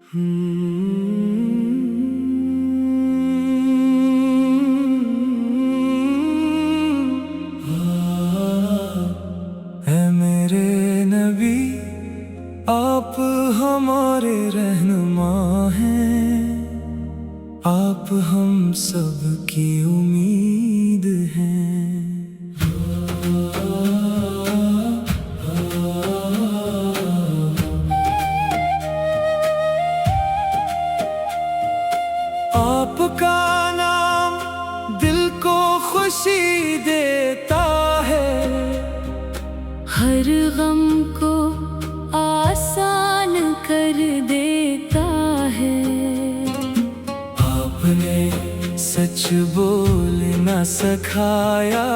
اے میرے نبی آپ ہمارے رہنما ہیں، آپ ہم سب کی امید ہیں۔ آپ کا نام دل کو خوشی دیتا ہے، ہر غم کو آسان کر دیتا ہے۔ آپ نے سچ بولنا سکھایا،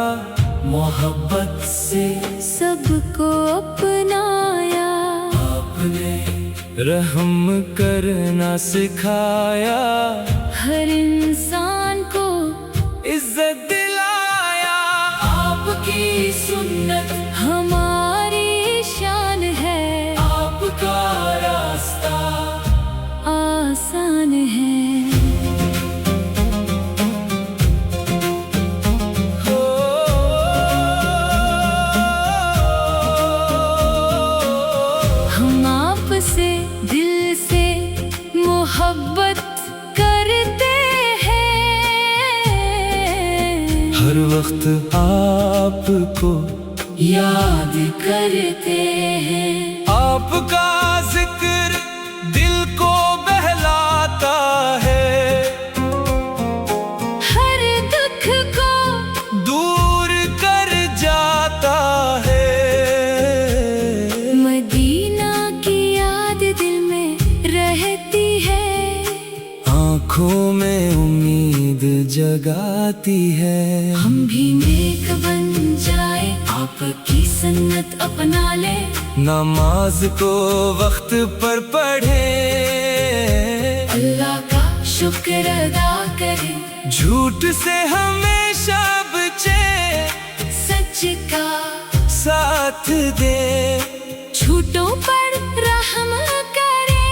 محبت سے سب کو اپنایا۔ آپ نے رحم کرنا سکھایا، ہر انسان کو عزت دلایا۔ آپ کی سنت ہماری شان ہے، آپ کا راستہ آسان ہے۔ ہم آپ سے دل سے محبت کرتے ہیں، ہر وقت آپ کو یاد کرتے ہیں۔ آپ کا ذکر دل کو بہلاتا ہے، ہر دکھ کو دور کر جاتا ہے۔ مدینہ کی یاد دل میں رہتی ہے، آنکھوں میں امید جگاتی ہے۔ ہم بھی نیک بن جائیں، آپ کی سنت اپنا لے، نماز کو وقت پر پڑھیں، اللہ کا شکر ادا کریں، جھوٹ سے ہمیشہ بچیں، سچ کا ساتھ دیں، جھوٹوں پر رحم کریں،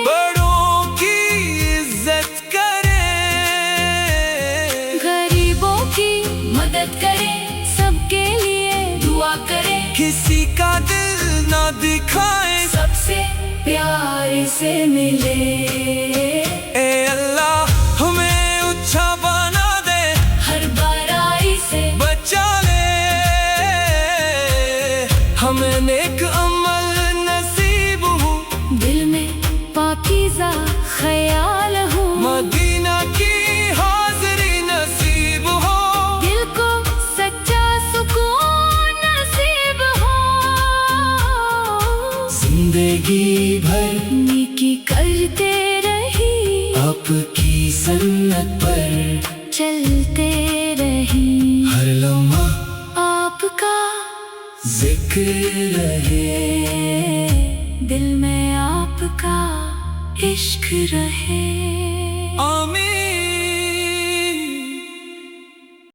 بڑوں کی عزت کریں، غریبوں کی مدد کریں، سب کے لیے دعا کریں، کسی کا دل نہ دکھائیں، سب سے پیار سے ملے۔ اے اللہ ہمیں اچھا بنا دے، ہر برائی سے بچا لے، ہمیں نیک عمل نصیب ہو، دل میں پاکیزہ خیال ہو، مدینہ کی حاضری نصیب ہو، دل کو سچا سکون نصیب ہو، زندگی بھر نیکی کرتے رہی، آپ کی سنت پر چلتے رہی، ہر لمحہ آپ کا ذکر رہے، دل میں آپ کا عشق رہے۔ آمین۔